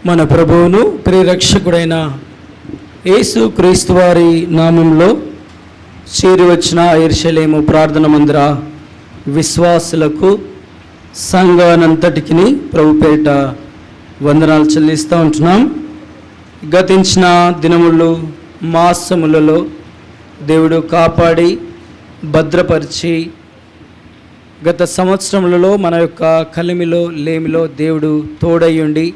మన ప్రభువును ప్రియరక్షకుడైన యేసు క్రీస్తు వారి నామంలో చేరి వచ్చిన యెరూషలేము ప్రార్థన మందిర విశ్వాసులకు సంఘానంతటికి ప్రభు పేరిట వందనాలు చెల్లిస్తూ ఉంటున్నాం. గతించిన దినములు మాసములలో దేవుడు కాపాడి భద్రపరిచి గత సంవత్సరములలో మన యొక్క కలిమిలో లేమిలో దేవుడు తోడయ్యుండి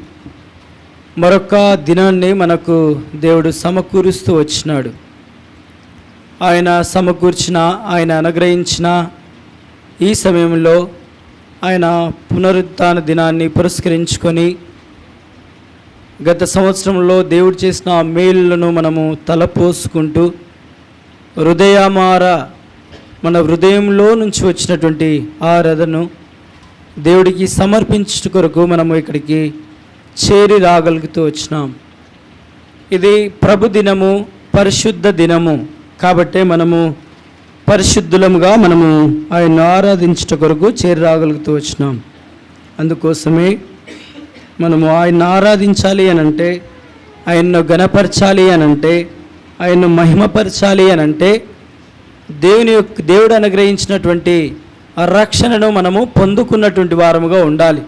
మరొక దినాన్ని మనకు దేవుడు సమకూరుస్తూ వచ్చినాడు. ఆయన సమకూర్చిన, ఆయన అనుగ్రహించిన ఈ సమయంలో ఆయన పునరుత్థాన దినాన్ని పురస్కరించుకొని గత సంవత్సరంలో దేవుడు చేసిన మేలులను మనము తలపోసుకుంటూ హృదయమార మన హృదయంలో నుంచి వచ్చినటువంటి ఆరాధనను దేవుడికి సమర్పించుట కొరకు మనము ఇక్కడికి చేరి రాగలుగుతూ వచ్చినాం. ఇది ప్రభు దినము, పరిశుద్ధ దినము కాబట్టి మనము పరిశుద్ధులముగా మనము ఆయన్ను ఆరాధించుట కొరకు చేరి రాగలుగుతూ వచ్చినాం. అందుకోసమే మనము ఆయన్ని ఆరాధించాలి అనంటే, ఆయన్ను ఘనపరచాలి అనంటే, ఆయన్ను మహిమపరచాలి అనంటే దేవుడు అనుగ్రహించినటువంటి ఆ రక్షణను మనము పొందుకున్నటువంటి వారముగా ఉండాలి.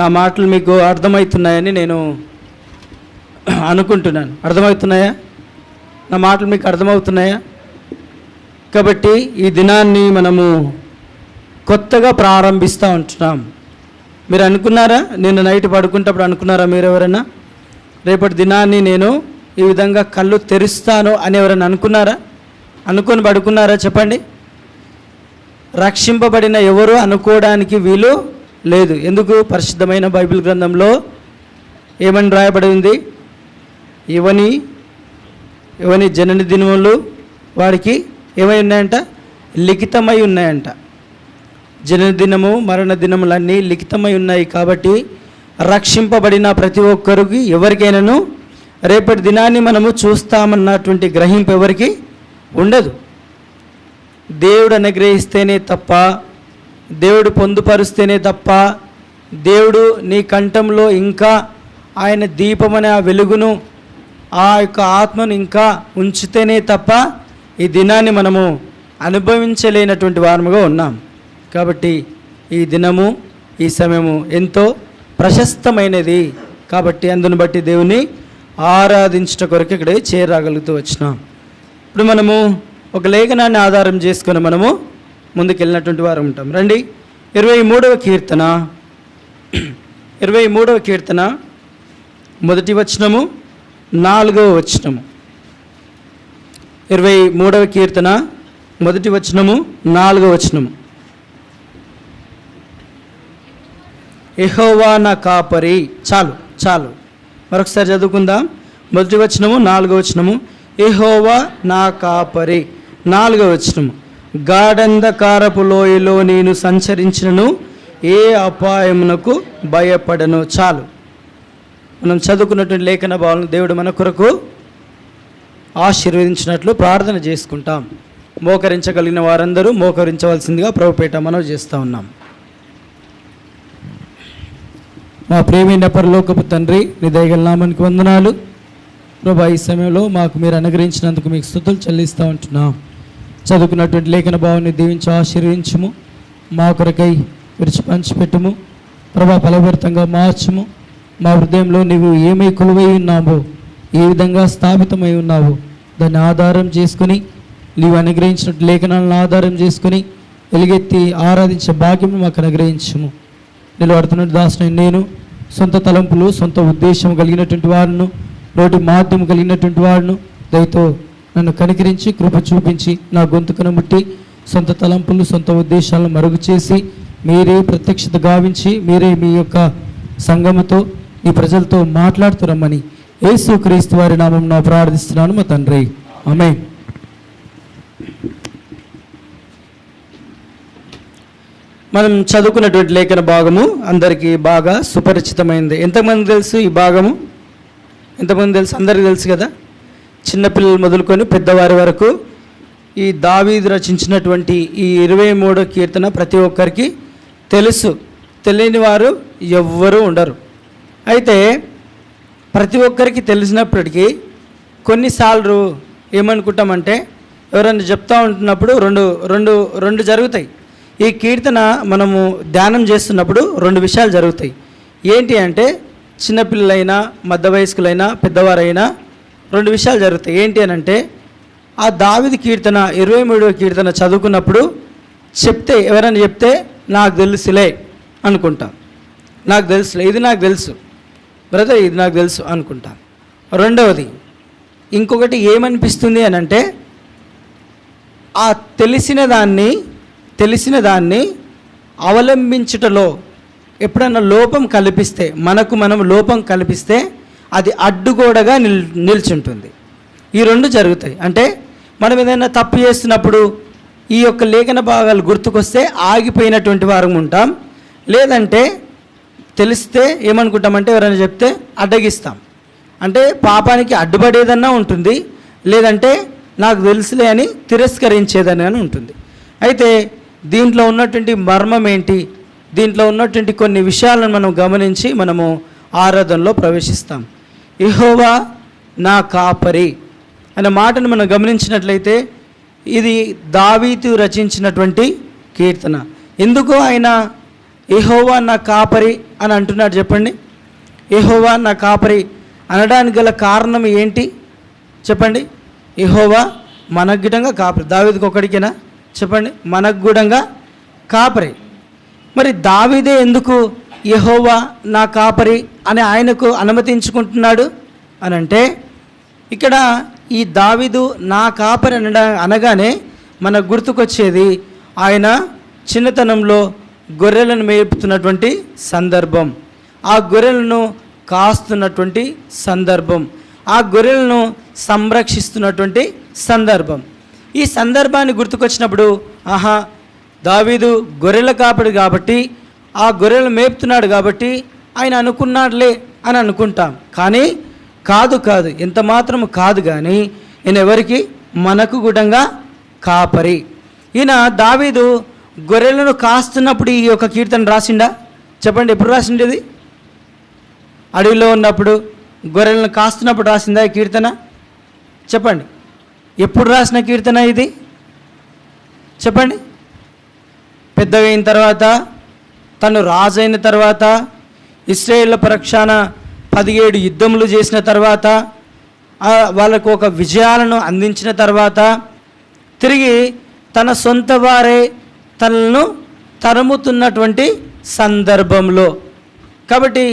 నా మాటలు మీకు అర్థమవుతున్నాయని నేను అనుకుంటున్నాను. అర్థమవుతున్నాయా? నా మాటలు మీకు అర్థమవుతున్నాయా? కాబట్టి ఈ దినాన్ని మనము కొత్తగా ప్రారంభిస్తూ ఉంటున్నాం. మీరు అనుకున్నారా? నేను నైట్ పడుకుంటప్పుడు అనుకున్నారా మీరు ఎవరైనా రేపటి దినాన్ని నేను ఈ విధంగా కళ్ళు తెరుస్తాను అని ఎవరైనా అనుకున్నారా? అనుకొని పడుకున్నారా? చెప్పండి. రక్షింపబడిన ఎవరు అనుకోవడానికి వీలు లేదు. ఎందుకు? పరిశుద్ధమైన బైబిల్ గ్రంథంలో ఏమని రాయబడి ఉంది? ఎవని జనన దినములు వారికి ఏమై ఉన్నాయంట? లిఖితమై ఉన్నాయంట. జనన దినము, మరణ దినములన్నీ లిఖితమై ఉన్నాయి. కాబట్టి రక్షింపబడిన ప్రతి ఒక్కరికి ఎవరికైనాను రేపటి దినాన్ని మనము చూస్తామన్నటువంటి గ్రహింపు ఎవరికి ఉండదు. దేవుడు అనుగ్రహిస్తేనే తప్ప, దేవుడు పొందుపరుస్తేనే తప్ప, దేవుడు నీ కంఠంలో ఇంకా ఆయన దీపమనే ఆ వెలుగును, ఆ యొక్క ఆత్మను ఇంకా ఉంచితేనే తప్ప ఈ దినాన్ని మనము అనుభవించలేనటువంటి వారముగా ఉన్నాం. కాబట్టి ఈ దినము, ఈ సమయము ఎంతో ప్రశస్తమైనది. కాబట్టి అందును బట్టి దేవుని ఆరాధించుట కొరకు ఇక్కడే చేరగలుగుతూ వచ్చినాం. ఇప్పుడు మనము ఒక లేఖనాన్ని ఆధారం చేసుకొని మనము ముందుకెళ్ళినటువంటి వారు ఉంటాం. రండి, 23వ కీర్తన మొదటి వచనము, 4వ వచనము. 23వ కీర్తన మొదటి వచనము, 4వ వచనము. యెహోవా నా కాపరి. చాలు మరొకసారి చదువుకుందాం. మొదటి వచనము, 4వ వచనము. యెహోవా నా కాపరి. 4వ వచనము. గాఢంధకారపు లోయలో నేను సంచరించినను ఏ అపాయమునకు భయపడను. చాలు. మనం చదువుకున్నటువంటి లేఖన భావాలను దేవుడు మన కొరకు ఆశీర్వదించినట్లు ప్రార్థన చేసుకుంటాం. మోకరించగలిగిన వారందరూ మోకరించవలసిందిగా ప్రభుపేట మనవి చేస్తూ ఉన్నాం. మా ప్రేమైన పరలోకపు తండ్రి, నీ దయగల నామానికి వందనాలు ప్రభా. ఈ సమయంలో మాకు మీరు అనుగ్రహించినందుకు మీకు స్తుతులు చెల్లిస్తూ ఉంటున్నాం. చదువుకున్నటువంటి లేఖన భావాన్ని దీవించి ఆశీర్వదించుము. మా కొరకై విరిచి పంచిపెట్టుము ప్రభా. ఫలభరితంగా మార్చుము. మా హృదయంలో నీవు ఏమై కొలువై ఉన్నావో, ఏ విధంగా స్థాపితమై ఉన్నావో దాన్ని ఆధారం చేసుకుని, నీవు అనుగ్రహించినట్టు లేఖనాలను ఆధారం చేసుకుని ఎలుగెత్తి ఆరాధించే భాగ్యం మాకు అనుగ్రహించుము. నిలబడుతున్న దాసుని నేను సొంత తలంపులు, సొంత ఉద్దేశం కలిగినటువంటి వారును, నోటి మాధ్యమం కలిగినటువంటి వాడును దయతో నన్ను కనికరించి కృప చూపించి నా గొంతుకను ముట్టి సొంత తలంపులు, సొంత ఉద్దేశాలను మరుగు చేసి మీరే ప్రత్యక్షత గావించి మీరే మీ యొక్క సంఘముతో, ఈ ప్రజలతో మాట్లాడుతురమ్మని యేసు క్రీస్తు వారి నామమున ప్రార్థిస్తున్నాను మా తండ్రి. ఆమేన్. మనం చదువుకున్నటువంటి లేఖన భాగము అందరికీ బాగా సుపరిచితమైంది. ఎంతమంది తెలుసు ఈ భాగము? ఎంతమంది తెలుసు? అందరికీ తెలుసు కదా. చిన్నపిల్లలు మొదలుకొని పెద్దవారి వరకు ఈ దావీదు రచించినటువంటి ఈ 23వ కీర్తన ప్రతి ఒక్కరికి తెలుసు. తెలియని వారు ఎవ్వరూ ఉండరు. అయితే ప్రతి ఒక్కరికి తెలిసినప్పటికీ కొన్నిసార్లు ఏమనుకుంటామంటే ఎవరైనా చెప్తా ఉంటున్నప్పుడు రెండు జరుగుతాయి. ఈ కీర్తన మనము ధ్యానం చేస్తున్నప్పుడు 2 విషయాలు జరుగుతాయి. ఏంటి అంటే చిన్నపిల్లలైనా మధ్య వయస్కులైనా పెద్దవారైనా 2 విషయాలు జరుగుతాయి. ఏంటి అని అంటే ఆ దావీదు కీర్తన 23వ కీర్తన చదువుకున్నప్పుడు ఎవరైనా చెప్తే నాకు తెలుసులే అనుకుంటాం. నాకు తెలుసులే, ఇది నాకు తెలుసు బ్రదర్, ఇది నాకు తెలుసు అనుకుంటాం. రెండవది ఇంకొకటి ఏమనిపిస్తుంది అని అంటే ఆ తెలిసిన దాన్ని అవలంబించుటలో ఎప్పుడన్నా లోపం కల్పిస్తే, మనం లోపం కల్పిస్తే అది అడ్డుగోడగా నిల్చుంటుంది. ఈ 2 జరుగుతాయి. అంటే మనం ఏదైనా తప్పు చేస్తున్నప్పుడు ఈ యొక్క లేఖన భాగాలు గుర్తుకొస్తే ఆగిపోయినటువంటి వారం ఉంటాం. లేదంటే తెలిస్తే ఏమనుకుంటామంటే ఎవరైనా చెప్తే అడ్డగిస్తాం. అంటే పాపానికి అడ్డుపడేదన్నా ఉంటుంది, లేదంటే నాకు తెలుసులే అని తిరస్కరించేదని అని ఉంటుంది. అయితే దీంట్లో ఉన్నటువంటి మర్మం ఏంటి, దీంట్లో ఉన్నటువంటి కొన్ని విషయాలను మనం గమనించి మనము ఆరాధనలో ప్రవేశిస్తాం. యెహోవా నా కాపరి అనే మాటను మనం గమనించినట్లయితే ఇది దావీదు రచించినటువంటి కీర్తన. ఎందుకు ఆయన యెహోవా నా కాపరి అని అంటున్నాడు చెప్పండి? యెహోవా నా కాపరి అనడానికి గల కారణం ఏంటి చెప్పండి? యెహోవా మనకు గిడంగా కాపరి. దావీదుకి ఒక్కడికేనా చెప్పండి? మనకు గుడంగా కాపరి. మరి దావీదే ఎందుకు యెహోవా నా కాపరి అని ఆయనకు అనుమతించుకుంటున్నాడు అని అంటే, ఇక్కడ ఈ దావీదు నా కాపరి అనగానే మనకు గుర్తుకొచ్చేది ఆయన చిన్నతనంలో గొర్రెలను మేపుతున్నటువంటి సందర్భం, ఆ గొర్రెలను కాస్తున్నటువంటి సందర్భం, ఆ గొర్రెలను సంరక్షిస్తున్నటువంటి సందర్భం. ఈ సందర్భాన్ని గుర్తుకొచ్చినప్పుడు ఆహా దావీదు గొర్రెల కాపరి కాబట్టి, ఆ గొర్రెలను మేపుతున్నాడు కాబట్టి ఆయన అనుకున్నాడులే అని అనుకుంటాం. కానీ కాదు, ఎంత మాత్రము కాదు. కానీ ఈయన ఎవరికి? మనకు గుడంగా కాపరి. ఈయన దావీదు గొర్రెలను కాస్తున్నప్పుడు ఈ యొక్క కీర్తన రాసిండా చెప్పండి? ఎప్పుడు రాసిండేది? అడవిలో ఉన్నప్పుడు గొర్రెలను కాస్తున్నప్పుడు రాసిందా ఈ కీర్తన చెప్పండి? ఎప్పుడు రాసిన కీర్తన ఇది చెప్పండి? పెద్దగైన తర్వాత, తను రాజైన తర్వాత, ఇశ్రాయేళ్ల పక్షాన 17 యుద్ధములు చేసిన తర్వాత, వాళ్ళకు ఒక విజయాలను అందించిన తర్వాత, తిరిగి తన సొంత వారే తనను తరుముతున్నటువంటి సందర్భంలో. కాబట్టి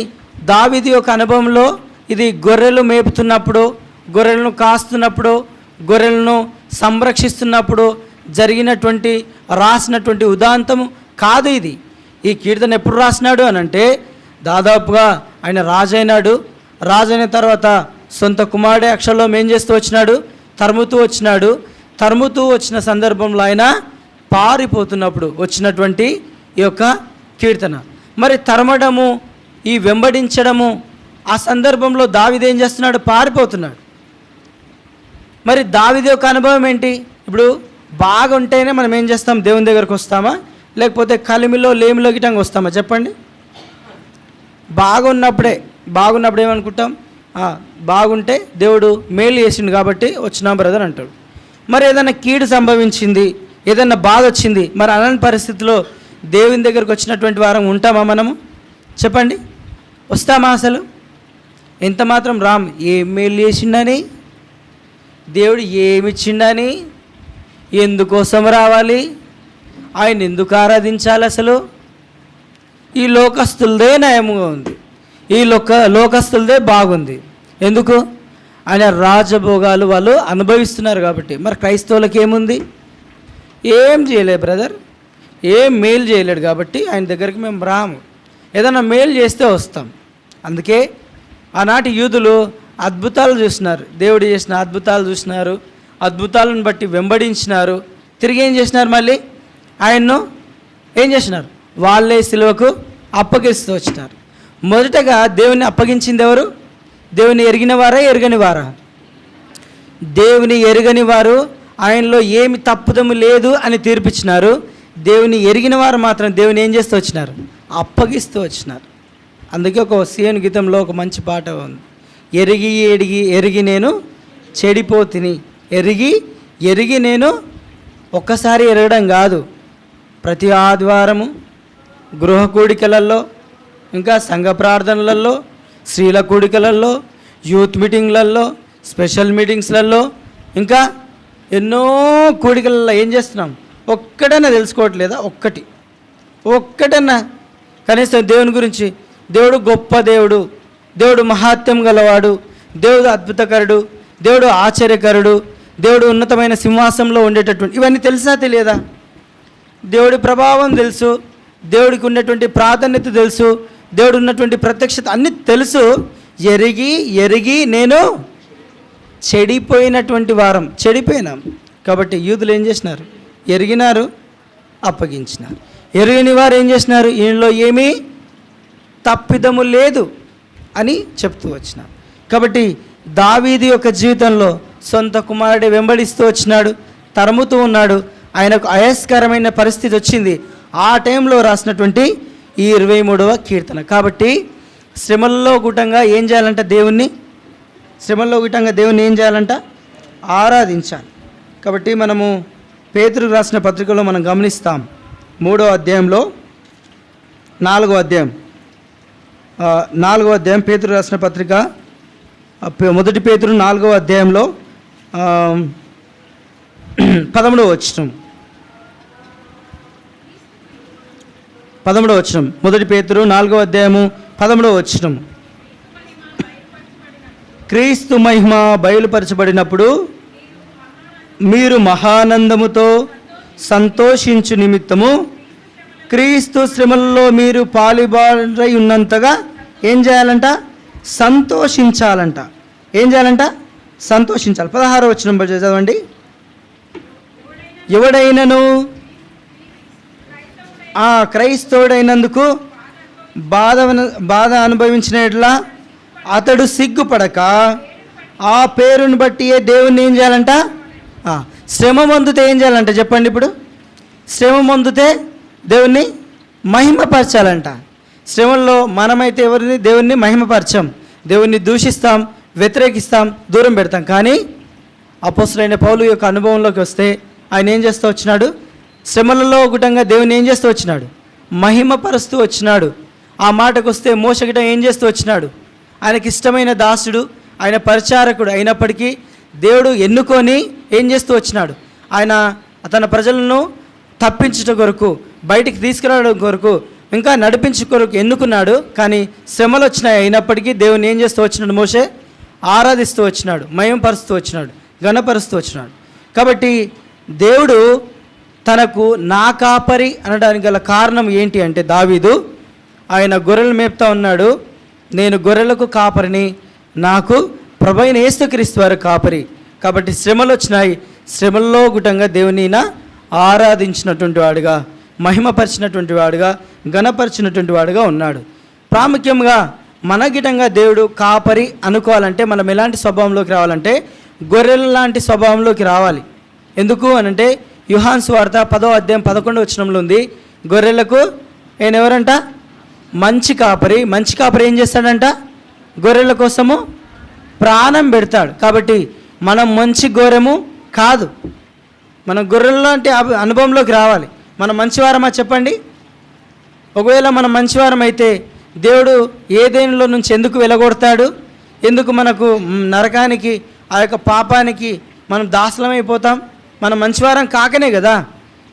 దావీదు యొక్క అనుభవంలో ఇది గొర్రెలు మేపుతున్నప్పుడు, గొర్రెలను కాస్తున్నప్పుడు, గొర్రెలను సంరక్షిస్తున్నప్పుడు జరిగినటువంటి రాసినటువంటి ఉదాంతము కాదు ఇది. ఈ కీర్తన ఎప్పుడు రాసినాడు అని అంటే దాదాపుగా ఆయన రాజైన తర్వాత సొంత కుమారుడే అక్షరంలో ఏం చేస్తూ వచ్చినాడు? తరుముతూ వచ్చిన సందర్భంలో ఆయన పారిపోతున్నప్పుడు వచ్చినటువంటి ఈ యొక్క కీర్తన. మరి తరమడము, ఈ వెంబడించడము, ఆ సందర్భంలో దావీదు ఏం చేస్తున్నాడు? పారిపోతున్నాడు. మరి దావీదు యొక్క అనుభవం ఏంటి? ఇప్పుడు బాగుంటేనే మనం ఏం చేస్తాం? దేవుని దగ్గరకు వస్తామా? లేకపోతే కలిమిలో లేమిలో గిటంగా వస్తామా చెప్పండి? బాగున్నప్పుడే ఏమనుకుంటాం? బాగుంటే దేవుడు మేలు చేసిండు కాబట్టి వచ్చినాం బ్రదర్ అంటాడు. మరి ఏదైనా కీడు సంభవించింది, ఏదైనా బాధ వచ్చింది, మరి అలాంటి పరిస్థితిలో దేవుని దగ్గరకు వచ్చినటువంటి వారం ఉంటామా మనము చెప్పండి? వస్తామా? అసలు ఎంత మాత్రం రామ్. ఏం మేలు చేసిండని, దేవుడు ఏమిచ్చిండని, ఎందుకోసం రావాలి, ఆయన ఎందుకు ఆరాధించాలి? అసలు ఈ లోకస్తులదే నయముగా ఉంది, ఈ లోకస్తులదే బాగుంది. ఎందుకు? ఆయన రాజభోగాలు వాళ్ళు అనుభవిస్తున్నారు కాబట్టి. మరి క్రైస్తవులకి ఏముంది? ఏం చేయలేదు బ్రదర్, ఏం మేలు చేయలేడు కాబట్టి ఆయన దగ్గరికి మేము రాము. ఏదైనా మేలు చేస్తే వస్తాం. అందుకే ఆనాటి యూదులు అద్భుతాలు చూసినారు, దేవుడు చేసిన అద్భుతాలు చూసినారు, అద్భుతాలను బట్టి వెంబడించినారు. తిరిగి ఏం చేసినారు? మళ్ళీ ఆయన్ను ఏం చేసినారు? వాళ్ళే సిలువకు అప్పగిస్తూ వచ్చినారు. మొదటగా దేవుని అప్పగించింది ఎవరు? దేవుని ఎరిగిన వారా, ఎరగని వారా? దేవుని ఎరగని వారు ఆయనలో ఏమి తప్పుదము లేదు అని తీర్పిచ్చినారు. దేవుని ఎరిగిన వారు మాత్రం దేవుని ఏం చేస్తూ వచ్చినారు? అప్పగిస్తూ వచ్చినారు. అందుకే ఒక సీఎన్ గీతంలో ఒక మంచి పాట ఉంది. ఎరిగి నేను చెడిపోతిని. ఎరిగి నేను ఒక్కసారి ఎరగడం కాదు, ప్రతి ఆదివారము గృహ కూడికలలో, ఇంకా సంఘ ప్రార్థనలలో, స్త్రీల కూడికలలో, యూత్ మీటింగ్లలో, స్పెషల్ మీటింగ్స్లలో, ఇంకా ఎన్నో కూడికలలో ఏం చేస్తున్నాం? ఒక్కటన్నా తెలుసుకోవట్లేదా? ఒక్కటన్నా కనీసం దేవుని గురించి, దేవుడు గొప్ప దేవుడు, దేవుడు మహాత్యం గలవాడు, దేవుడు అద్భుతకరుడు, దేవుడు ఆశ్చర్యకరుడు, దేవుడు ఉన్నతమైన సింహాసనంలో ఉండేటటువంటి, ఇవన్నీ తెలుసా తెలియదా? దేవుడి ప్రభావం తెలుసు, దేవుడికి ఉన్నటువంటి ప్రాధాన్యత తెలుసు, దేవుడు ఉన్నటువంటి ప్రత్యక్షత అన్నీ తెలుసు. ఎరిగి నేను చెడిపోయినాం. కాబట్టి యూదులు ఏం చేసినారు? ఎరిగినారు, అప్పగించినారు. ఎరిగిన వారు ఏం చేసినారు? ఈయనలో ఏమీ తప్పిదము లేదు అని చెప్తూ వచ్చినారు. కాబట్టి దావీదు యొక్క జీవితంలో సొంత కుమారుడే వెంబడిస్తూ వచ్చినాడు, తరుముతూ ఉన్నాడు. ఆయనకు అయస్కరమైన పరిస్థితి వచ్చింది. ఆ టైంలో రాసినటువంటి ఈ 23వ కీర్తన. కాబట్టి శ్రమల్లో గుటంగా ఏం చేయాలంట? దేవుణ్ణి ఏం చేయాలంట? ఆరాధించాలి. కాబట్టి మనము పేతురు రాసిన పత్రికలో మనం గమనిస్తాం, 3వ అధ్యాయంలో 4వ అధ్యాయం పేతురు రాసిన పత్రిక, మొదటి పేతురు 4వ అధ్యాయంలో 11వ వచనం. మొదటి పేతురు 4వ అధ్యాయము 11వ వచనం. క్రీస్తు మహిమ బయలుపరచబడినప్పుడు మీరు మహానందముతో సంతోషించు నిమిత్తము క్రీస్తు శ్రమల్లో మీరు పాలుభాగై ఉన్నంతగా ఏం చేయాలంట? సంతోషించాలంట. ఏం చేయాలంట? సంతోషించాలి. 16వ వచనం చదవండి. ఎవడైనను క్రైస్తవుడైనందుకు బాధ అనుభవించినట్లా అతడు సిగ్గుపడక ఆ పేరుని బట్టి దేవుణ్ణి ఏం చేయాలంట? శ్రమ పొందితే ఏం చేయాలంట చెప్పండి? ఇప్పుడు శ్రమ పొందితే దేవుణ్ణి మహిమపరచాలంట. శ్రమల్లో మనమైతే దేవుణ్ణి మహిమపరచం, దేవుణ్ణి దూషిస్తాం, వ్యతిరేకిస్తాం, దూరం పెడతాం. కానీ అపోస్తలుడైన పౌలు యొక్క అనుభవంలోకి వస్తే ఆయన ఏం చేస్తూ వచ్చినాడు? శ్రమలలో గుటంగా దేవుని ఏం చేస్తూ వచ్చినాడు? మహిమపరుస్తూ వచ్చినాడు. ఆ మాటకు వస్తే మోషే గిట ఏం చేస్తూ వచ్చినాడు? ఆయనకి ఇష్టమైన దాసుడు, ఆయన పరిచారకుడు అయినప్పటికీ దేవుడు ఎన్నుకొని ఏం చేస్తూ వచ్చినాడు? ఆయన తన ప్రజలను తప్పించుట కొరకు, బయటికి తీసుకురావడం కొరకు, ఇంకా నడిపించు కొరకు ఎన్నుకున్నాడు. కానీ శ్రమలు వచ్చినాయి, అయినప్పటికీ దేవుని ఏం చేస్తూ వచ్చినాడు? మోషే ఆరాధిస్తూ వచ్చినాడు, మహిమపరుస్తూ వచ్చినాడు, ఘనపరుస్తూ వచ్చినాడు. కాబట్టి దేవుడు తనకు నా కాపరి అనడానికి గల కారణం ఏంటి అంటే, దావీదు ఆయన గొర్రెలు మేపుతా ఉన్నాడు. నేను గొర్రెలకు కాపరిని, నాకు ప్రభువైన యేసుక్రీస్తు వారి కాపరి. కాబట్టి శ్రమలు వచ్చినాయి, శ్రమల్లో గుటంగా దేవుని ఆరాధించినటువంటి వాడుగా, మహిమపరిచినటువంటి వాడుగా, ఘనపరిచినటువంటి వాడుగా ఉన్నాడు. ప్రాముఖ్యంగా మన గిటంగా దేవుడు కాపరి అనుకోవాలంటే మనం ఎలాంటి స్వభావంలోకి రావాలంటే గొర్రెల లాంటి స్వభావంలోకి రావాలి. ఎందుకు అనంటే యోహాను సువార్త 10వ అధ్యాయం 11వ వచనంలో ఉంది, గొర్రెలకు ఆయన ఎవరంట? మంచి కాపరి. మంచి కాపరి ఏం చేస్తాడంట? గొర్రెల కోసము ప్రాణం పెడతాడు. కాబట్టి మనం మంచి గొర్రెము కాదు, మనం గొర్రెల లాంటి అనుభవంలోకి రావాలి. మనం మంచివారమా చెప్పండి? ఒకవేళ మనం మంచివారం అయితే దేవుడు ఏదేనిలో నుంచి ఎందుకు వెలగొడతాడు? ఎందుకు మనకు నరకానికి, ఆ యొక్క పాపానికి మనం దాసలమైపోతాం? మనం మంచివారం కాకనే కదా.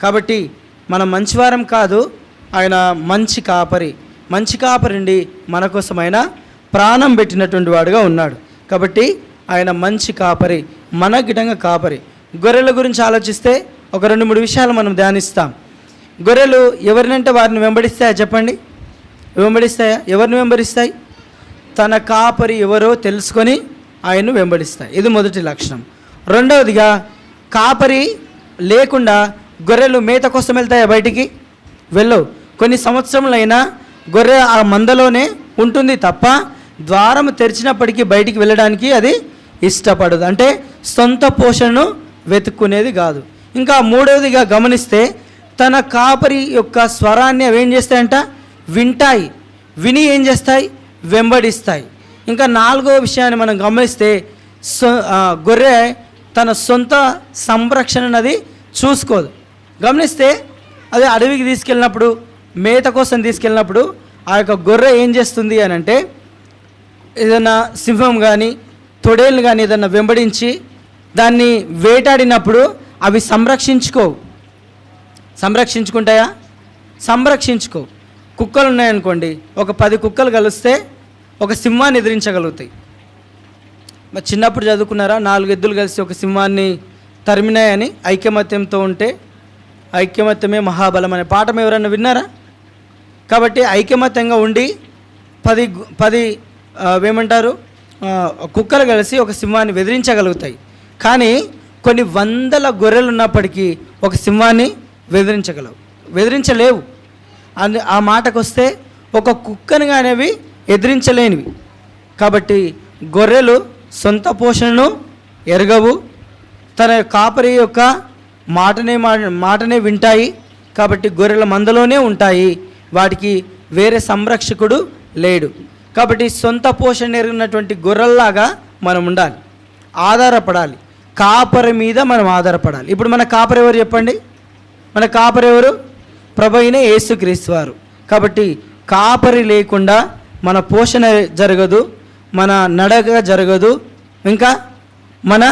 కాబట్టి మనం మంచివారం కాదు, ఆయన మంచి కాపరి. మంచి కాపరిండి మన కోసం ఆయన ప్రాణం పెట్టినటువంటి వాడుగా ఉన్నాడు. కాబట్టి ఆయన మంచి కాపరి, మన గిటంగా కాపరి. గొర్రెల గురించి ఆలోచిస్తే ఒక 2-3 విషయాలు మనం ధ్యానిస్తాం. గొర్రెలు ఎవరినంటే వారిని వెంబడిస్తాయా చెప్పండి? వెంబడిస్తాయా? ఎవరిని వెంబడిస్తాయి? తన కాపరి ఎవరో తెలుసుకొని ఆయన్ను వెంబడిస్తాయి. ఇది మొదటి లక్షణం. రెండవదిగా, కాపరి లేకుండా గొర్రెలు మేత కోసం వెళ్తాయా? బయటికి వెళ్ళవు. కొన్ని సంవత్సరములైనా గొర్రె ఆ మందలోనే ఉంటుంది తప్ప ద్వారం తెరిచినప్పటికీ బయటికి వెళ్ళడానికి అది ఇష్టపడదు. అంటే సొంత పోషణను వెతుక్కునేది కాదు. ఇంకా మూడవదిగా గమనిస్తే, తన కాపరి యొక్క స్వరాన్ని అవి ఏం చేస్తాయంట? వింటాయి. విని ఏం చేస్తాయి? వెంబడిస్తాయి. ఇంకా నాలుగో విషయాన్ని మనం గమనిస్తే గొర్రె తన సొంత సంరక్షణ అది చూసుకోదు. గమనిస్తే అది అడవికి తీసుకెళ్ళినప్పుడు, మేత కోసం తీసుకెళ్ళినప్పుడు ఆ యొక్క గొర్రె ఏం చేస్తుంది అని అంటే, ఏదైనా సింహం కానీ తొడేళ్ళు కానీ ఏదైనా వెంబడించి దాన్ని వేటాడినప్పుడు అవి సంరక్షించుకుంటాయా? సంరక్షించుకో. కుక్కలు ఉన్నాయనుకోండి, ఒక 10 కుక్కలు కలిస్తే ఒక సింహాన్ని ఎదిరించగలుగుతాయి. మరి చిన్నప్పుడు చదువుకున్నారా? 4 ఎద్దులు కలిసి ఒక సింహాన్ని తరిమినాయని. ఐకమత్యంతో ఉంటే ఐకమత్యమే మహాబలం అనే పాఠం ఎవరైనా విన్నారా? కాబట్టి ఐకమత్యంగా ఉండి 10 ఏమంటారు కుక్కలు కలిసి ఒక సింహాన్ని వెదిరించగలుగుతాయి. కానీ కొన్ని వందల గొర్రెలు ఉన్నప్పటికీ ఒక సింహాన్ని వెదిరించలేవు. ఆ మాటకు వస్తే ఒక కుక్కని అనేవి ఎదిరించలేనివి. కాబట్టి గొర్రెలు సొంత పోషణను ఎరగవు, తన కాపరి యొక్క మాటనే వింటాయి. కాబట్టి గొర్రెల మందలోనే ఉంటాయి, వాటికి వేరే సంరక్షకుడు లేడు. కాబట్టి సొంత పోషణ ఎరిగినటువంటి గొర్రెల్లాగా మనం ఉండాలి, ఆధారపడాలి. కాపరి మీద మనం ఆధారపడాలి. ఇప్పుడు మన కాపరి ఎవరు చెప్పండి? మన కాపరి ఎవరు? ప్రభు అయిన యేసుక్రీస్తు వారు. కాబట్టి కాపరి లేకుండా మన పోషణ జరగదు, మన నడక జరగదు, ఇంకా మన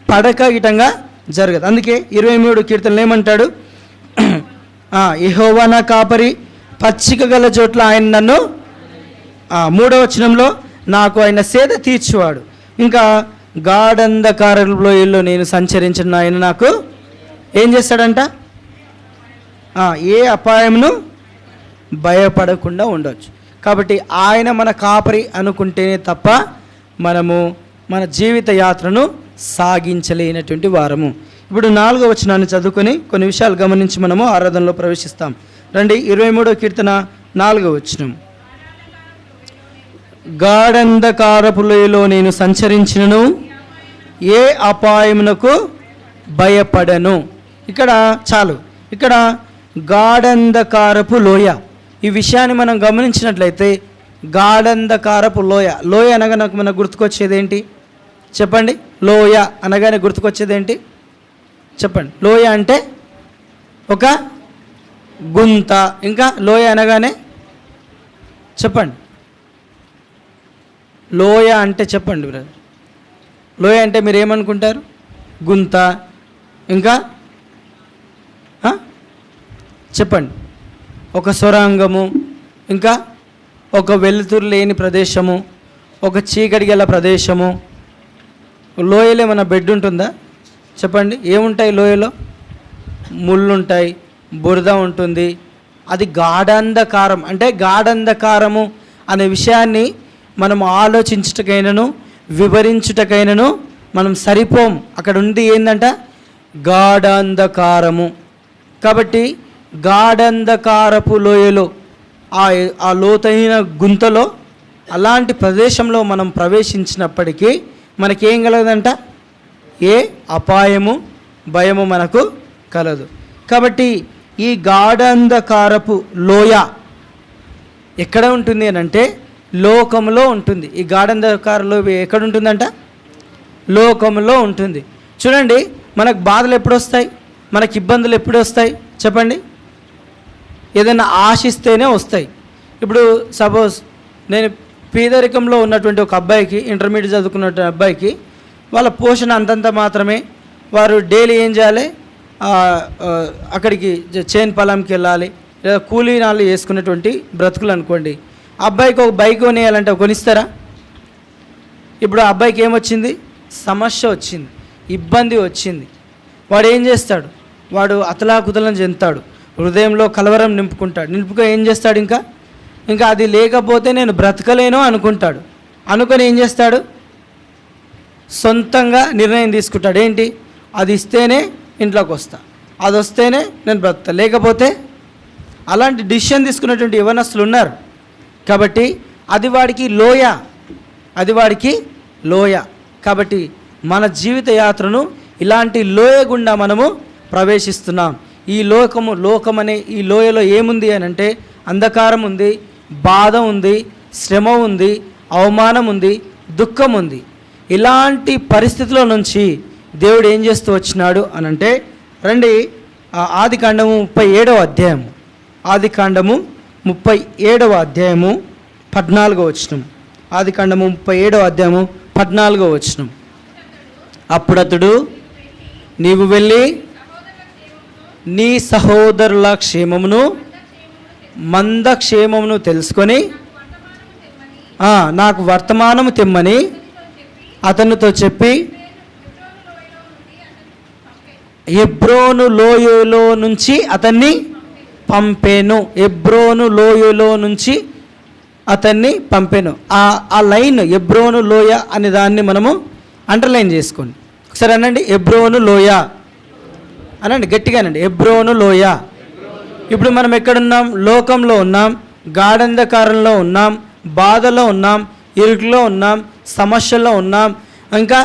పడక ఇటంగా జరగదు. అందుకే 23 కీర్తనలు ఏమంటాడు? యెహోవా నా కాపరి, పచ్చిక గల చోట్ల ఆయన నన్ను, 3వ వచనంలో నాకు ఆయన సేద తీర్చువాడు. ఇంకా గాఢంధకార లోయల్లో నేను సంచరించిన ఆయన నాకు ఏం చేస్తాడంట? ఏ అపాయమును భయపడకుండా ఉండవచ్చు. కాబట్టి ఆయన మన కాపరి అనుకుంటేనే తప్ప మనము మన జీవిత యాత్రను సాగించలేనటువంటి వారము. ఇప్పుడు 4వ వచనాన్ని చదువుకొని కొన్ని విషయాలు గమనించి మనము ఆరాధనలో ప్రవేశిస్తాం. రండి, 23వ కీర్తన 4వ వచనం. గాఢంధకారపు లోయలో నేను సంచరించినను ఏ అపాయమునకు భయపడను. ఇక్కడ గాఢంధకారపు లోయ, ఈ విషయాన్ని మనం గమనించినట్లయితే గాఢంధకారపు లోయ అనగా మనకు గుర్తుకొచ్చేది ఏంటి చెప్పండి? లోయ అనగానే గుర్తుకొచ్చేది ఏంటి చెప్పండి? లోయ అంటే ఒక గుంత. ఇంకా లోయ అనగానే చెప్పండి, లోయ అంటే చెప్పండి బ్రదర్. లోయ అంటే మీరు ఏమనుకుంటారు? గుంత. ఇంకా చెప్పండి. ఒక సొరంగము, ఇంకా ఒక వెలుతురు లేని ప్రదేశము, ఒక చీకటి గల ప్రదేశము. లోయలో ఏమైనా బెడ్ ఉంటుందా చెప్పండి? ఏముంటాయి లోయలో? ముళ్ళుంటాయి, బురద ఉంటుంది. అది గాఢంధకారం. అంటే గాఢంధకారము అనే విషయాన్ని మనం ఆలోచించుటకైనను వివరించుటకైనను మనం సరిపోం. అక్కడ ఉంది ఏంటంట? గాఢంధకారము. కాబట్టి గాఢంధకారపు లోయలో, ఆ లోతైన గుంతలో, అలాంటి ప్రదేశంలో మనం ప్రవేశించినప్పటికీ మనకేం కలగదంట? ఏ అపాయము భయము మనకు కలదు. కాబట్టి ఈ గాఢంధకారపు లోయ ఎక్కడ ఉంటుంది అని అంటే లోకములో ఉంటుంది. ఈ గాఢంధకార లోయ ఎక్కడ ఉంటుందంట? లోకములో ఉంటుంది. చూడండి, మనకు బాధలు ఎప్పుడు వస్తాయి? మనకి ఇబ్బందులు ఎప్పుడు వస్తాయి చెప్పండి? ఏదైనా ఆశిస్తేనే వస్తాయి. ఇప్పుడు సపోజ్ నేను పేదరికంలో ఉన్నటువంటి ఒక అబ్బాయికి, ఇంటర్మీడియట్ చదువుకున్న అబ్బాయికి వాళ్ళ పోషణ అంతంత మాత్రమే. వారు డైలీ ఏం చేయాలి? అక్కడికి చేను పొలంకి వెళ్ళాలి, లేదా కూలీ నాళ్ళు చేసుకునేటువంటి బ్రతుకులు అనుకోండి. అబ్బాయికి ఒక బైక్ కొనియాలంటే కొనిస్తారా? ఇప్పుడు ఆ అబ్బాయికి ఏమొచ్చింది? సమస్య వచ్చింది, ఇబ్బంది వచ్చింది. వాడు ఏం చేస్తాడు? వాడు అతలాకుతలం చెందుతాడు, హృదయంలో కలవరం నింపుకో ఏం చేస్తాడు? ఇంకా అది లేకపోతే నేను బ్రతకలేను అనుకుంటాడు. అనుకొని ఏం చేస్తాడు? సొంతంగా నిర్ణయం తీసుకుంటాడు. ఏంటి? అది ఇస్తేనే ఇంట్లోకి వస్తా, అది వస్తేనే నేను బ్రతుకుతా, లేకపోతే. అలాంటి డిసిషన్ తీసుకున్నటువంటి యవనస్తులు ఉన్నారు. కాబట్టి అది వాడికి లోయ. కాబట్టి మన జీవిత యాత్రను ఇలాంటి లోయ గుండా మనము ప్రవేశిస్తున్నాం. ఈ లోకమనే ఈ లోయలో ఏముంది అని అంటే అంధకారం ఉంది, బాధ ఉంది, శ్రమ ఉంది, అవమానం ఉంది, దుఃఖం ఉంది. ఇలాంటి పరిస్థితుల నుంచి దేవుడు ఏం చేస్తూ వచ్చినాడు అని అంటే, రండి ఆదికాండము 37వ అధ్యాయము, ఆదికాండము 37వ అధ్యాయము 14వ వచనం. ఆదికాండము 37వ అధ్యాయము 14వ వచనం. అప్పుడతడు నీవు వెళ్ళి నీ సహోదరుల క్షేమమును మందక్షేమమును తెలుసుకొని నాకు వర్తమానము తెమ్మని అతనితో చెప్పి హెబ్రోను లోయలో నుంచి అతన్ని పంపెను. హెబ్రోను లోయలో నుంచి అతన్ని పంపెను. ఆ లైన్ హెబ్రోను లోయ అనే దాన్ని మనము అండర్లైన్ చేసుకోండి. ఒకసారి అనండి, హెబ్రోను లోయ అనండి, గట్టిగానండి, హెబ్రోను లోయ. ఇప్పుడు మనం ఎక్కడున్నాం? లోకంలో ఉన్నాం, గాఢంధకారంలో ఉన్నాం, బాధలో ఉన్నాం, ఇరుకులో ఉన్నాం, సమస్యల్లో ఉన్నాం, ఇంకా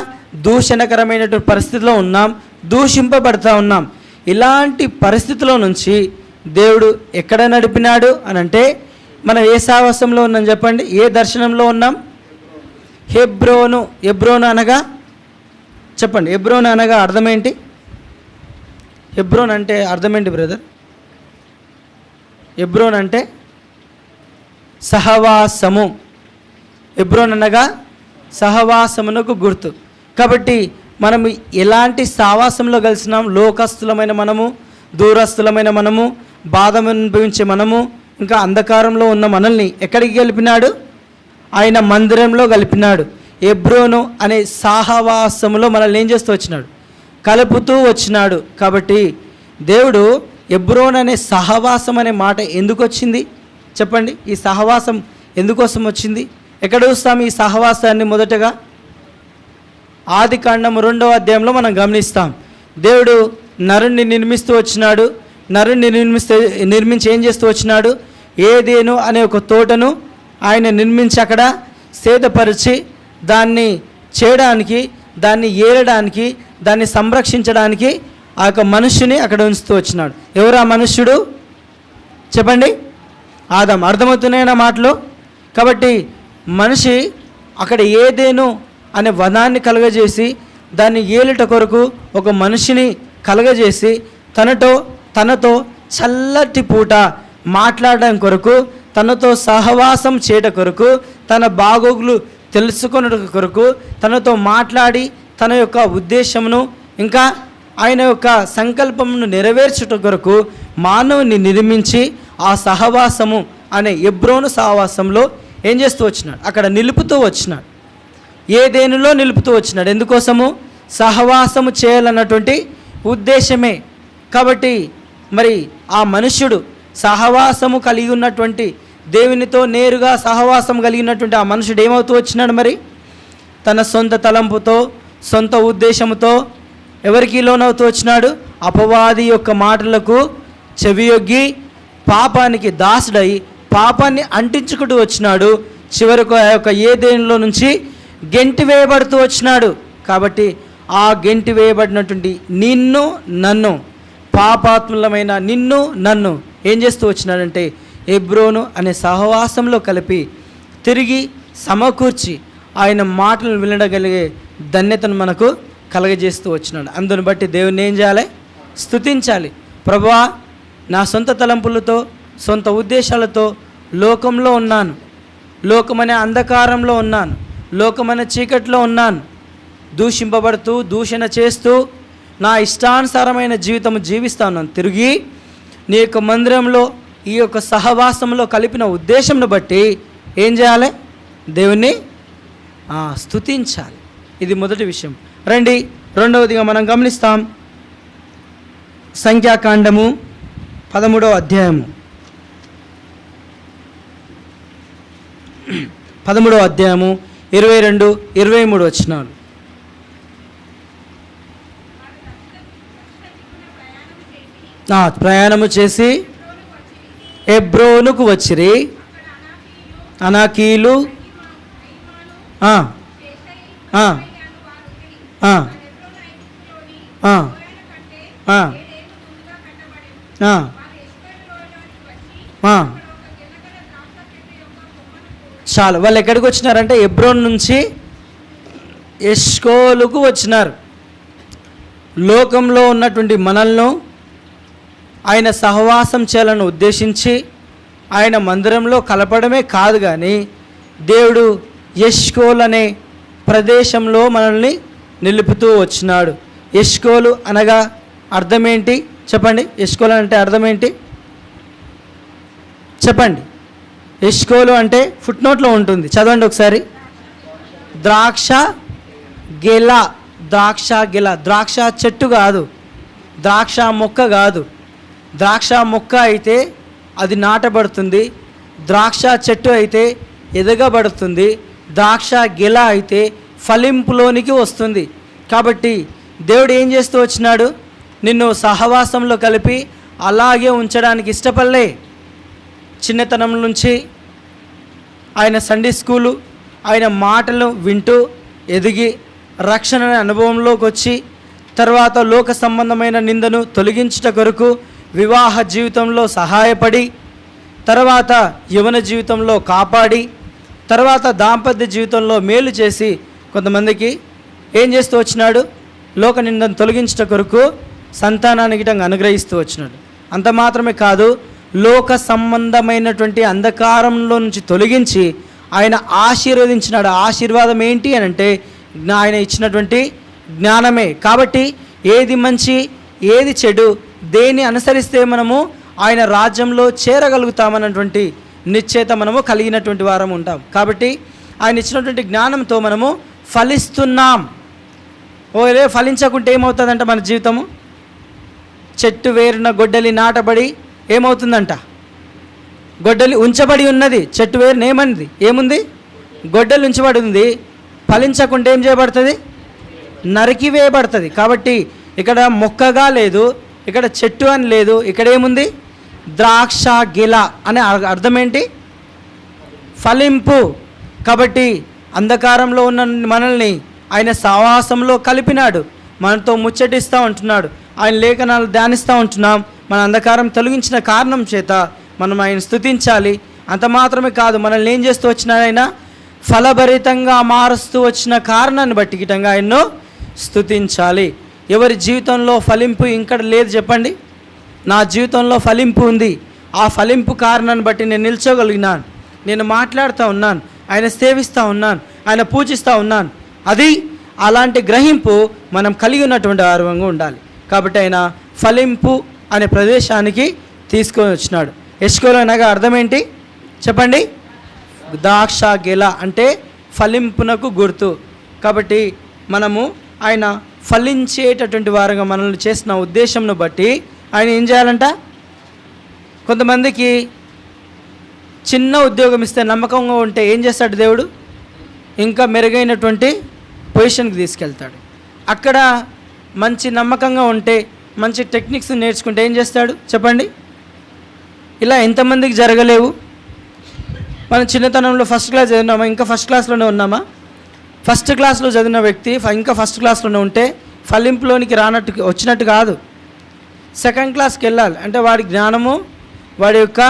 దూషణకరమైనటువంటి పరిస్థితిలో ఉన్నాం, దూషింపబడతా ఉన్నాం. ఇలాంటి పరిస్థితిలో నుంచి దేవుడు ఎక్కడ నడిపినాడు అని అంటే, మనం ఏ సావాసంలో ఉన్నాం చెప్పండి? ఏ దర్శనంలో ఉన్నాం? హెబ్రోను. హెబ్రోను అనగా చెప్పండి, హెబ్రోను అనగా అర్థం ఏంటి? హెబ్రోన్ అంటే అర్థం ఏంటి బ్రదర్? హెబ్రోన్ అంటే సహవాసము. హెబ్రోన్ అనగా సహవాసమునకు గుర్తు. కాబట్టి మనం ఎలాంటి సహవాసంలో కలిసినాం? లోకస్తులమైన మనము, దూరస్తులమైన మనము, బాధ అనుభవించే మనము, ఇంకా అంధకారంలో ఉన్న మనల్ని ఎక్కడికి గలిపినాడు? ఆయన మందిరంలో గలిపినాడు. హెబ్రోను అనే సహవాసములో మనల్ని ఏం చేస్తూ వచ్చినాడు? కలుపుతూ వచ్చినాడు. కాబట్టి దేవుడు హెబ్రోన్ అనే సహవాసం అనే మాట ఎందుకు వచ్చింది చెప్పండి? ఈ సహవాసం ఎందుకోసం వచ్చింది? ఎక్కడ చూస్తాం ఈ సహవాసాన్ని? మొదటగా ఆదికాండము 2వ అధ్యాయంలో మనం గమనిస్తాం. దేవుడు నరుణ్ణి నిర్మిస్తూ వచ్చినాడు. నరుణ్ణి నిర్మించి ఏం చేస్తూ వచ్చినాడు? ఏదేను అనే ఒక తోటను ఆయన నిర్మించి అక్కడ సేదపరిచి దాన్ని చేయడానికి, దాన్ని ఏలడానికి, దాన్ని సంరక్షించడానికి ఆ యొక్క మనుష్యుని అక్కడ ఉంచుతూ వచ్చినాడు. ఎవరు ఆ మనుష్యుడు చెప్పండి? ఆదాం. అర్థమవుతున్నాయి నా మాటలు? కాబట్టి మనిషి అక్కడ ఏదేను అనే వనాన్ని కలుగజేసి దాన్ని ఏలుట కొరకు ఒక మనిషిని కలుగజేసి తనతో చల్లటి పూట మాట్లాడడం కొరకు, తనతో సహవాసం చేయట కొరకు, తన బాగోగులు తెలుసుకొనుట కొరకు, తనతో మాట్లాడి తన యొక్క ఉద్దేశమును ఇంకా ఆయన యొక్క సంకల్పమును నెరవేర్చుట కొరకు మానవుని నిర్మించి ఆ సహవాసము అనే హెబ్రోను సహవాసంలో ఏం చేస్తూ వచ్చినాడు? అక్కడ నిలుపుతూ వచ్చినాడు. ఏదేనులో నిలుపుతూ వచ్చినాడు. ఎందుకోసము? సహవాసము చేయాలన్నటువంటి ఉద్దేశమే. కాబట్టి మరి ఆ మనుష్యుడు సహవాసము కలిగి ఉన్నటువంటి, దేవునితో నేరుగా సహవాసం కలిగినటువంటి ఆ మనుషుడు ఏమవుతూ వచ్చినాడు? మరి తన సొంత తలంపుతో, సొంత ఉద్దేశంతో ఎవరికి లోనవుతూ వచ్చినాడు? అపవాది యొక్క మాటలకు చెవియొగ్గి పాపానికి దాసుడై పాపాన్ని అంటించుకుంటూ వచ్చినాడు. చివరకు ఆ యొక్క ఏదేనులో నుంచి గెంటి వేయబడుతూ వచ్చినాడు. కాబట్టి ఆ గెంటి వేయబడినటువంటి నిన్ను నన్ను, పాపాత్ములమైన నిన్ను నన్ను ఏం చేస్తూ వచ్చినాడంటే హెబ్రోను అనే సహవాసంలో కలిపి తిరిగి సమకూర్చి ఆయన మాటలను వినగలిగే ధన్యతను మనకు కలగజేస్తూ వచ్చినాడు. అందుని బట్టి దేవుని ఏం చేయాలి? స్తుతించాలి. ప్రభువా, నా సొంత తలంపులతో, సొంత ఉద్దేశాలతో లోకంలో ఉన్నాను, లోకమనే అంధకారంలో ఉన్నాను, లోకమనే చీకట్లో ఉన్నాను, దూషింపబడుతూ దూషణ చేస్తూ నా ఇష్టానుసారమైన జీవితం జీవిస్తా ఉన్నాను. తిరిగి నీ యొక్క మందిరంలో ఈ యొక్క సహవాసంలో కలిపిన ఉద్దేశంను బట్టి ఏం చేయాలి? దేవుణ్ణి స్తుతించాలి. ఇది మొదటి విషయం. రండి, రెండవదిగా మనం గమనిస్తాం. సంఖ్యాకాండము 13వ అధ్యాయము 22, 23 వచనాలు. ప్రయాణము చేసి హెబ్రోనుకు వచ్చిరి. అనాకీలు చాలు. వాళ్ళు ఎక్కడికి వచ్చినారంటే హెబ్రోన్ నుంచి ఎష్కోలుకు వచ్చినారు. లోకంలో ఉన్నటువంటి మనల్ని ఆయన సహవాసం చేయాలని ఉద్దేశించి ఆయన మందిరంలో కలపడమే కాదు, కానీ దేవుడు ఎష్కోల్ అనే ప్రదేశంలో మనల్ని నిలుపుతూ వచ్చినాడు. ఎష్కోలు అనగా అర్థం ఏంటి చెప్పండి? ఎష్కోలు అంటే అర్థం ఏంటి చెప్పండి? ఎష్కోలు అంటే ఫుట్ నోట్లో ఉంటుంది, చదవండి ఒకసారి. ద్రాక్ష గెల. ద్రాక్ష గెల. ద్రాక్ష చెట్టు కాదు, ద్రాక్ష మొక్క కాదు. ద్రాక్ష మొక్క అయితే అది నాటబడుతుంది, ద్రాక్ష చెట్టు అయితే ఎదగబడుతుంది, ద్రాక్ష గెల అయితే ఫలింపులోనికి వస్తుంది. కాబట్టి దేవుడు ఏం చేస్తూ వచ్చినాడు? నిన్ను సహవాసంలో కలిపి అలాగే ఉంచడానికి ఇష్టపడలే. చిన్నతనం నుంచి ఆయన సండే స్కూలు, ఆయన మాటలు వింటూ ఎదిగి రక్షణ అనుభవంలోకి వచ్చి తర్వాత లోక సంబంధమైన నిందను తొలగించుట కొరకు వివాహ జీవితంలో సహాయపడి, తర్వాత యవన జీవితంలో కాపాడి, తర్వాత దాంపత్య జీవితంలో మేలు చేసి కొంతమందికి ఏం చేస్తూ వచ్చినాడు? లోక నిందను తొలగించుట కొరకు సంతానానికి అనుగ్రహిస్తూ వచ్చినాడు. అంత మాత్రమే కాదు, లోక సంబంధమైనటువంటి అంధకారంలో నుంచి తొలగించి ఆయన ఆశీర్వదించినాడు. ఆశీర్వాదం ఏంటి అని అంటే ఆయన ఇచ్చినటువంటి జ్ఞానమే. కాబట్టి ఏది మంచి ఏది చెడు, దేన్ని అనుసరిస్తే మనము ఆయన రాజ్యంలో చేరగలుగుతామన్నటువంటి నిశ్చయత మనము కలిగినటువంటి వారం ఉంటాం. కాబట్టి ఆయన ఇచ్చినటువంటి జ్ఞానంతో మనము ఫలిస్తున్నాం. ఓలే ఫలించకుంటే ఏమవుతుందంట? మన జీవితము చెట్టు వేరున గొడ్డలి నాటబడి ఏమవుతుందంట? గొడ్డలి ఉంచబడి ఉన్నది. చెట్టు వేరున ఏముంది? గొడ్డలి ఉంచబడి ఉంది. ఫలించకుంటే ఏం చేయబడుతుంది? నరికివేయబడుతుంది. కాబట్టి ఇక్కడ మొక్కగా లేదు, ఇక్కడ చెట్టు అని లేదు, ఇక్కడ ఏముంది? ద్రాక్ష గిల అనే అర్థం ఏంటి? ఫలింపు. కాబట్టి అంధకారంలో ఉన్న మనల్ని ఆయన సహవాసంలో కలిపినాడు, మనతో ముచ్చటిస్తూ ఉంటున్నాడు, ఆయన లేఖనాలు ధ్యానిస్తూ ఉంటున్నాం. మన అంధకారం తొలగించిన కారణం చేత మనం ఆయన స్తుతించాలి. అంత మాత్రమే కాదు, మనల్ని ఏం చేస్తూ వచ్చినాడు? ఆయన ఫలభరితంగా మారుస్తూ వచ్చిన కారణాన్ని బట్టి గిట్టంగా ఆయన్ను స్తుతించాలి. ఎవరి జీవితంలో ఫలింపు ఇంకా లేదు చెప్పండి? నా జీవితంలో ఫలింపు ఉంది. ఆ ఫలింపు కారణాన్ని బట్టి నేను నిల్చోగలిగినాను, నేను మాట్లాడుతూ ఉన్నాను, ఆయన సేవిస్తూ ఉన్నాను, ఆయన పూజిస్తూ ఉన్నాను. అది అలాంటి గ్రహింపు మనం కలిగి ఉన్నటువంటి ఆర్వంగా ఉండాలి. కాబట్టి ఆయన ఫలింపు అనే ప్రదేశానికి తీసుకొని వచ్చినాడు. ఎష్కోలు అనగా అర్థం ఏంటి చెప్పండి? ద్రాక్ష గెల అంటే ఫలింపునకు గుర్తు. కాబట్టి మనము ఆయన ఫలించేటటువంటి వారంగా మనల్ని చేసిన ఉద్దేశంను బట్టి ఆయన ఏం చేయాలంట? కొంతమందికి చిన్న ఉద్యోగం ఇస్తే నమ్మకంగా ఉంటే ఏం చేస్తాడు దేవుడు? ఇంకా మెరుగైనటువంటి పొజిషన్కి తీసుకెళ్తాడు. అక్కడ మంచి నమ్మకంగా ఉంటే, మంచి టెక్నిక్స్ నేర్చుకుంటే ఏం చేస్తాడు చెప్పండి? ఇలా ఎంతమందికి జరగలేవు? మనం చిన్నతనంలో ఫస్ట్ క్లాస్ చదివినామా? ఇంకా ఫస్ట్ క్లాస్లోనే ఉన్నామా? ఫస్ట్ క్లాస్లో చదివిన వ్యక్తి ఇంకా ఫస్ట్ క్లాస్లోనే ఉంటే ఫలింపులోనికి వచ్చినట్టు కాదు. సెకండ్ క్లాస్కి వెళ్ళాలి అంటే వాడి జ్ఞానము, వాడి యొక్క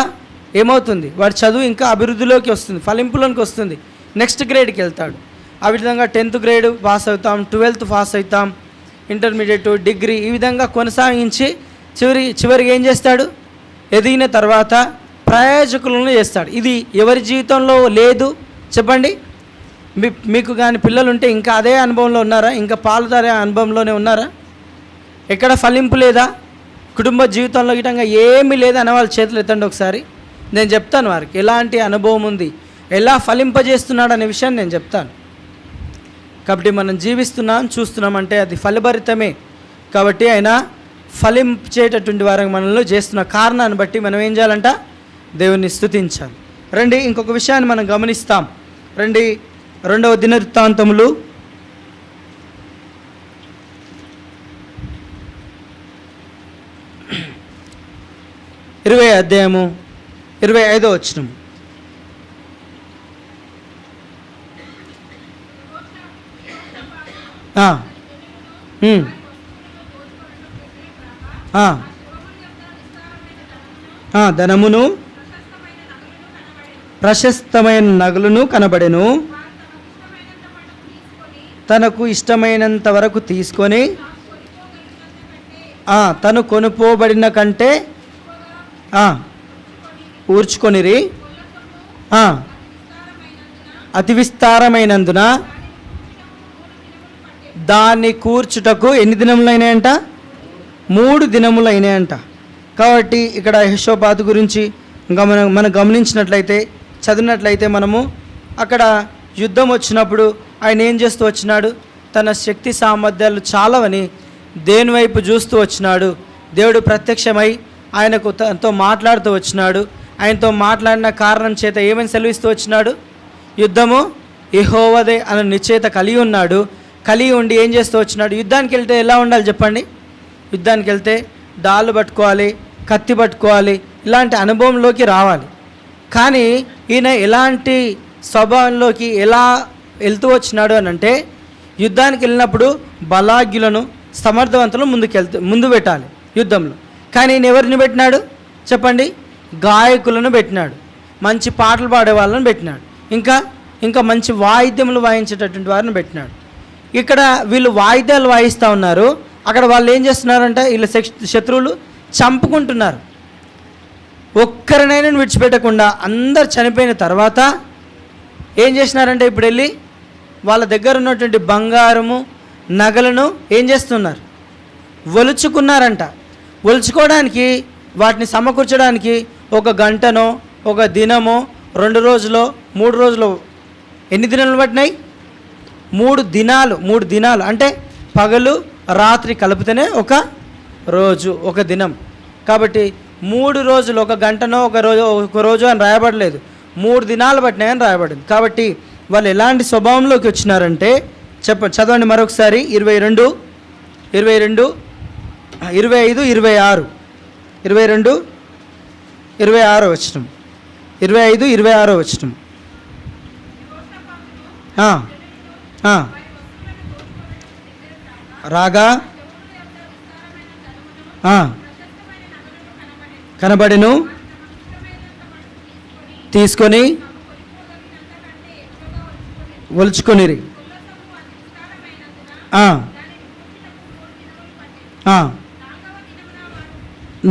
ఏమవుతుంది, వాడి చదువు ఇంకా అభివృద్ధిలోకి వస్తుంది, ఫలింపులోనికి వస్తుంది. నెక్స్ట్ గ్రేడ్కి వెళ్తాడు. ఆ విధంగా 10th గ్రేడ్ పాస్ అవుతాం, 12th పాస్ అవుతాం, ఇంటర్మీడియట్, డిగ్రీ, ఈ విధంగా కొనసాగించి చివరికి ఏం చేస్తాడు? ఎదిగిన తర్వాత ప్రయోజకులను చేస్తాడు. ఇది ఎవరి జీవితంలో లేదు చెప్పండి? మీకు కానీ పిల్లలు ఉంటే ఇంకా అదే అనుభవంలో ఉన్నారా? ఇంకా పాలుదారే అనుభవంలోనే ఉన్నారా? ఎక్కడ ఫలింపు లేదా? కుటుంబ జీవితంలో గిట్టంగా ఏమీ లేదా అనే వాళ్ళ చేతులు ఎత్తండి ఒకసారి. నేను చెప్తాను వారికి ఎలాంటి అనుభవం ఉంది, ఎలా ఫలింపజేస్తున్నాడు అనే విషయాన్ని నేను చెప్తాను. కాబట్టి మనం జీవిస్తున్నాం, చూస్తున్నామంటే అది ఫలభరితమే. కాబట్టి ఆయన ఫలించేటటువంటి వారికి మనల్ని చేస్తున్న కారణాన్ని బట్టి మనం ఏం చేయాలంట? దేవుని స్తుతించాలి. రండి ఇంకొక విషయాన్ని మనం గమనిస్తాం. రండి 2వ దినవృత్తాంతములు 20వ అధ్యాయము 25వ వచనం. ధనమును ప్రశస్తమైన నగలును కనబడెను. తనకు ఇష్టమైనంత వరకు తీసుకొని తను కొనుపోబడిన కంటే ఊర్చుకొనిరి. అతి విస్తారమైనందున దాన్ని కూర్చుటకు ఎన్ని దినములైనాయంట? 3 దినములైనాయంట. కాబట్టి ఇక్కడ యెహోషాపాతు గురించి మనం గమనించినట్లయితే, చదివినట్లయితే మనము అక్కడ యుద్ధం వచ్చినప్పుడు ఆయన ఏం చేస్తూ వచ్చినాడు? తన శక్తి సామర్థ్యాలు చాలవని దేవుని వైపు చూస్తూ వచ్చినాడు. దేవుడు ప్రత్యక్షమై ఆయనకు తనతో మాట్లాడుతూ వచ్చినాడు. ఆయనతో మాట్లాడిన కారణం చేత ఏమని సెలవిస్తూ వచ్చినాడు? యుద్ధము యెహోవాదే అన్న నిశ్చయత కలిగి ఉన్నాడు. కలిగి ఉండి ఏం చేస్తూ వచ్చినాడు? యుద్ధానికి వెళ్తే ఎలా ఉండాలి చెప్పండి? యుద్ధానికి వెళ్తే డాళ్ళు పట్టుకోవాలి, కత్తి పట్టుకోవాలి, ఇలాంటి అనుభవంలోకి రావాలి. కానీ ఈయన ఎలాంటి స్వభావంలోకి ఎలా వెళ్తూ వచ్చినాడు అని అంటే, యుద్ధానికి వెళ్ళినప్పుడు బలాగ్యులను సమర్థవంతులను ముందు పెట్టాలి యుద్ధంలో. కానీ ఈయన ఎవరిని పెట్టినాడు చెప్పండి? గాయకులను పెట్టినాడు, మంచి పాటలు పాడే వాళ్ళని పెట్టినాడు, ఇంకా మంచి వాయిద్యములు వాయించేటటువంటి వారిని పెట్టినాడు. ఇక్కడ వీళ్ళు వాయిద్యాలు వాయిస్తూ ఉన్నారు, అక్కడ వాళ్ళు ఏం చేస్తున్నారంటే వీళ్ళ శత్రువులు చంపుకుంటున్నారు. ఒక్కరినైనా విడిచిపెట్టకుండా అందరు చనిపోయిన తర్వాత ఏం చేసినారంటే ఇప్పుడు వెళ్ళి వాళ్ళ దగ్గర ఉన్నటువంటి బంగారము నగలను ఏం చేస్తున్నారు? ఒలుచుకున్నారంట. ఒలుచుకోవడానికి వాటిని సమకూర్చడానికి 1 గంటనో 1 దినమో 2 రోజులో 3 రోజులు ఎన్ని దినాలు పట్టినాయి? 3 దినాలు అంటే పగలు రాత్రి కలిపితేనే 1 రోజు 1 దినం. కాబట్టి 3 రోజులు 1 గంటనో 1 రోజు అని రాయబడలేదు, 3 దినాలు పట్టినాయని రాయబడింది. కాబట్టి వాళ్ళు ఎలాంటి స్వభావంలోకి వచ్చినారంటే చదవండి మరొకసారి. 22, 25, 26, 22, 26 వచనం, 25, 26 వచనం. రాగా కనబడిను, తీసుకొని ఒలుచుకొనిరి.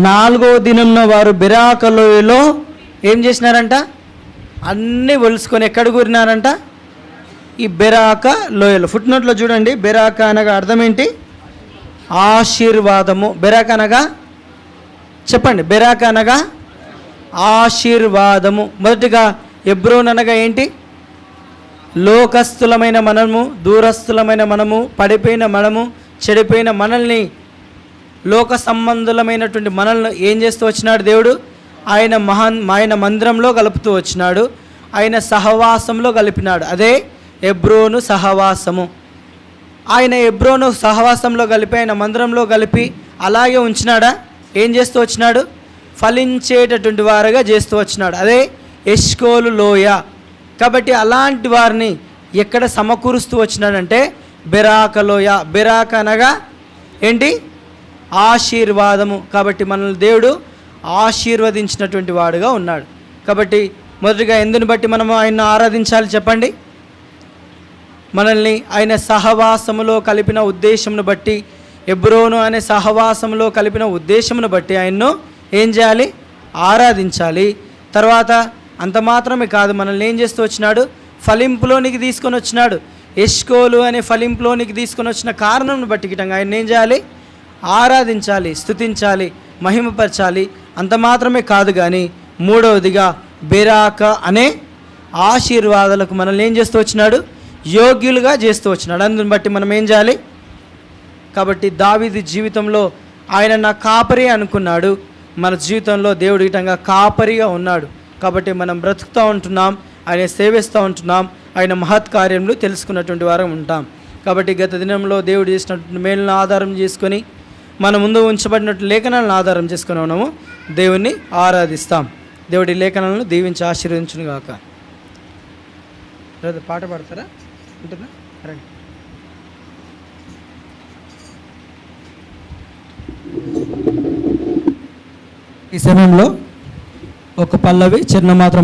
4వ దినంన వారు బెరాక లోయలో ఏం చేసినారంట? అన్నీ ఒలుసుకొని ఎక్కడ కూరినారంట? ఈ బెరాక లోయలో. ఫుట్నోట్లో చూడండి, బెరాక అనగా అర్థం ఏంటి? ఆశీర్వాదము. బెరాక అనగా చెప్పండి, బెరాక అనగా ఆశీర్వాదము. మొదటిగా హెబ్రోన్ అనగా ఏంటి? లోకస్తులమైన మనము, దూరస్తులమైన మనము, పడిపోయిన మనము, చెడిపోయిన మనల్ని, లోక సంబంధులమైనటువంటి మనల్ని ఏం చేస్తూ వచ్చినాడు దేవుడు? ఆయన మందిరంలో కలుపుతూ వచ్చినాడు, ఆయన సహవాసంలో కలిపినాడు. అదే హెబ్రోను సహవాసము. ఆయన హెబ్రోను సహవాసంలో కలిపి ఆయన మందిరంలో కలిపి అలాగే ఉంచినాడా? ఏం చేస్తూ వచ్చినాడు? ఫలించేటటువంటి వారుగా చేస్తూ వచ్చినాడు. అదే ఎష్కోలు లోయ. కాబట్టి అలాంటి వారిని ఎక్కడ సమకూరుస్తూ వచ్చినాడంటే బెరాక లోయ. బెరాక అనగా ఏంటి? ఆశీర్వాదము. కాబట్టి మనల్ని దేవుడు ఆశీర్వదించినటువంటి వాడుగా ఉన్నాడు. కాబట్టి మొదటిగా ఎందుని బట్టి మనము ఆయన్ని ఆరాధించాలి చెప్పండి? మనల్ని ఆయన సహవాసములో కలిపిన ఉద్దేశమును బట్టి, హెబ్రోను అనే సహవాసంలో కలిపిన ఉద్దేశమును బట్టి ఆయన్ను ఏం చేయాలి? ఆరాధించాలి. తర్వాత అంత మాత్రమే కాదు, మనల్ని ఏం చేస్తూ వచ్చినాడు? ఫలింపులోనికి తీసుకొని వచ్చినాడు. ఎష్కోలు అనే ఫలింపులోనికి తీసుకొని వచ్చిన కారణం బట్టి గిట్టంగా ఆయన ఏం చేయాలి? ఆరాధించాలి, స్తుతించాలి, మహిమపరచాలి. అంత మాత్రమే కాదు కానీ మూడవదిగా బెరాక అనే ఆశీర్వాదాలకు మనల్ని ఏం చేస్తూ వచ్చినాడు? యోగ్యులుగా చేస్తూ వచ్చినాడు. అందుని బట్టి మనం ఏం చేయాలి? కాబట్టి దావీదు జీవితంలో ఆయన నా కాపరి అనుకున్నాడు. మన జీవితంలో దేవుడు ఇటంగా కాపరిగా ఉన్నాడు. కాబట్టి మనం బ్రతుకుతూ ఉంటున్నాం, ఆయన సేవిస్తూ ఉంటున్నాం, ఆయన మహత్కార్యములు తెలుసుకున్నటువంటి వారం ఉంటాం. కాబట్టి గత దినంలో దేవుడు చేసినటువంటి మేలును ఆధారం చేసుకొని మన ముందు ఉంచబడినట్టు లేఖనాలను ఆధారం చేసుకుని ఉన్నాము దేవుణ్ణి ఆరాధిస్తాం. దేవుడి లేఖనాలను దీవించి ఆశీర్వదించును గాక. పాట పాడతారా? ఉంటుందా? రండి. ఈ సమయంలో ఒక పల్లవి చిన్న మాత్రం